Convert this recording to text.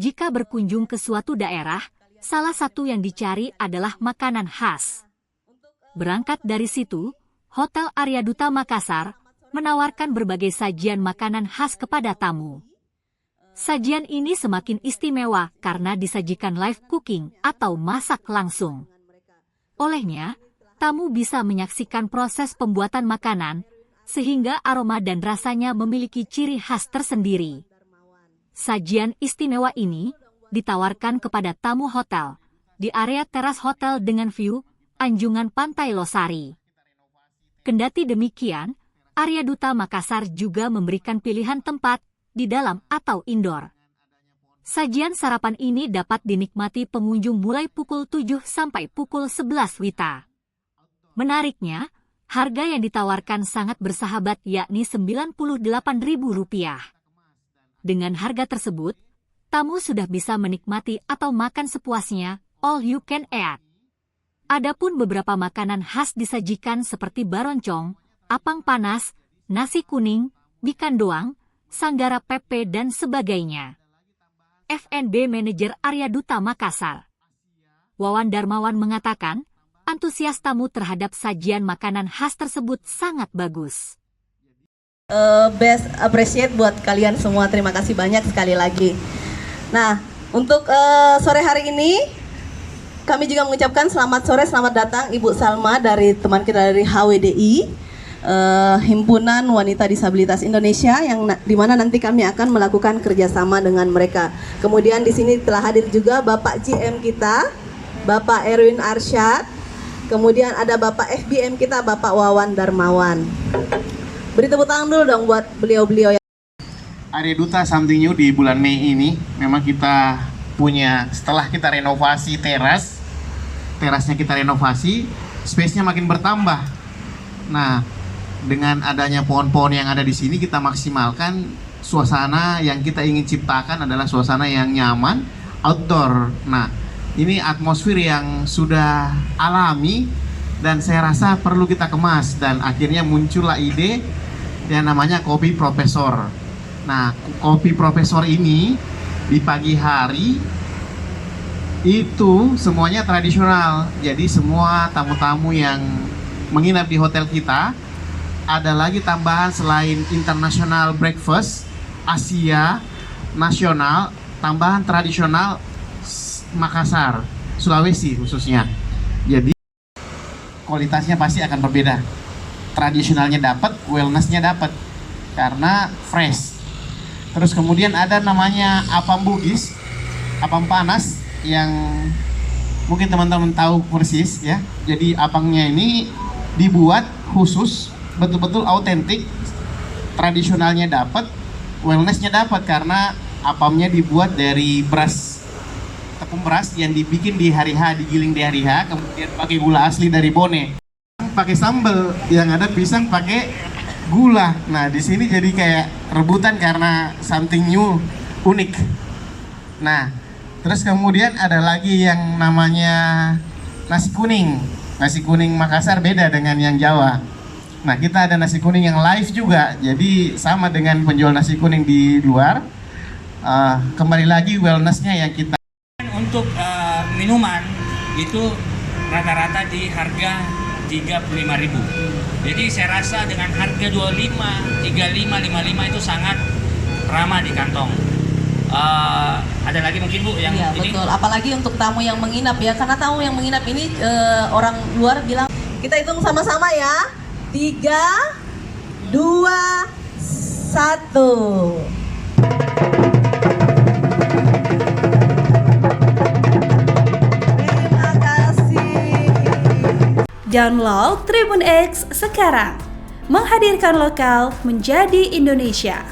Jika berkunjung ke suatu daerah, salah satu yang dicari adalah makanan khas. Berangkat dari situ, Hotel Arya Duta Makassar menawarkan berbagai sajian makanan khas kepada tamu. Sajian ini semakin istimewa karena disajikan live cooking atau masak langsung. Olehnya, tamu bisa menyaksikan proses pembuatan makanan, sehingga aroma dan rasanya memiliki ciri khas tersendiri. Sajian istimewa ini ditawarkan kepada tamu hotel di area teras hotel dengan view Anjungan Pantai Losari. Kendati demikian, Arya Duta Makassar juga memberikan pilihan tempat di dalam atau indoor. Sajian sarapan ini dapat dinikmati pengunjung mulai pukul 7 sampai pukul 11 WITA. Menariknya, harga yang ditawarkan sangat bersahabat yakni Rp98.000. Dengan harga tersebut, tamu sudah bisa menikmati atau makan sepuasnya, all you can eat. Adapun beberapa makanan khas disajikan seperti baroncong, apang panas, nasi kuning, bikan doang, sanggara pepe dan sebagainya. F&B Manager Arya Duta Makassar, Wawan Darmawan mengatakan, antusias tamu terhadap sajian makanan khas tersebut sangat bagus. Best appreciate buat kalian semua, terima kasih banyak sekali lagi. Nah, untuk sore hari ini, kami juga mengucapkan selamat sore, selamat datang Ibu Salma dari teman kita dari HWDI, Himpunan Wanita Disabilitas Indonesia, yang dimana nanti kami akan melakukan kerjasama dengan mereka. Kemudian di sini telah hadir juga Bapak GM kita, Bapak Erwin Arsyad, kemudian ada Bapak FBM kita, Bapak Wawan Darmawan. Beri tepuk tangan dulu dong buat beliau-beliau yang Arya Duta Something New di bulan Mei ini. Memang kita punya, setelah kita renovasi terasnya kita renovasi, space-nya makin bertambah. Nah, dengan adanya pohon-pohon yang ada di sini, kita maksimalkan suasana yang kita ingin ciptakan adalah suasana yang nyaman, outdoor. Nah, ini atmosfer yang sudah alami dan saya rasa perlu kita kemas, dan akhirnya muncullah ide yang namanya Kopi Profesor. Nah, Kopi Profesor ini di pagi hari itu semuanya tradisional. Jadi semua tamu-tamu yang menginap di hotel kita, ada lagi tambahan selain international breakfast, Asia, nasional, tambahan tradisional Makassar, Sulawesi khususnya. Jadi kualitasnya pasti akan berbeda. Tradisionalnya dapat, wellnessnya dapat karena fresh. Terus kemudian ada namanya apam bugis, apam panas, yang mungkin teman-teman tahu persis ya. Jadi apangnya ini dibuat khusus, betul-betul autentik, tradisionalnya dapat, wellnessnya dapat karena apamnya dibuat dari beras, tepung beras yang dibikin di hari H, digiling di hari H, kemudian pakai gula asli dari Bone. Pakai sambal, yang ada pisang pakai gula. Nah, di sini jadi kayak rebutan karena something new, unik. Nah, terus kemudian ada lagi yang namanya nasi kuning. Nasi kuning Makassar beda dengan yang Jawa. Nah, kita ada nasi kuning yang live juga. Jadi sama dengan penjual nasi kuning di luar. Kembali lagi wellnessnya yang kita. Untuk minuman itu rata-rata di harga 35.000. Jadi saya rasa dengan harga 25, 35, 55 itu sangat ramah di kantong. Ada lagi mungkin Bu yang ya, ini? Betul, apalagi untuk tamu yang menginap ya, karena tamu yang menginap ini orang luar bilang. Kita hitung sama-sama ya, 3, 2, 1. Terima kasih. Download Tribun X sekarang, menghadirkan lokal menjadi Indonesia.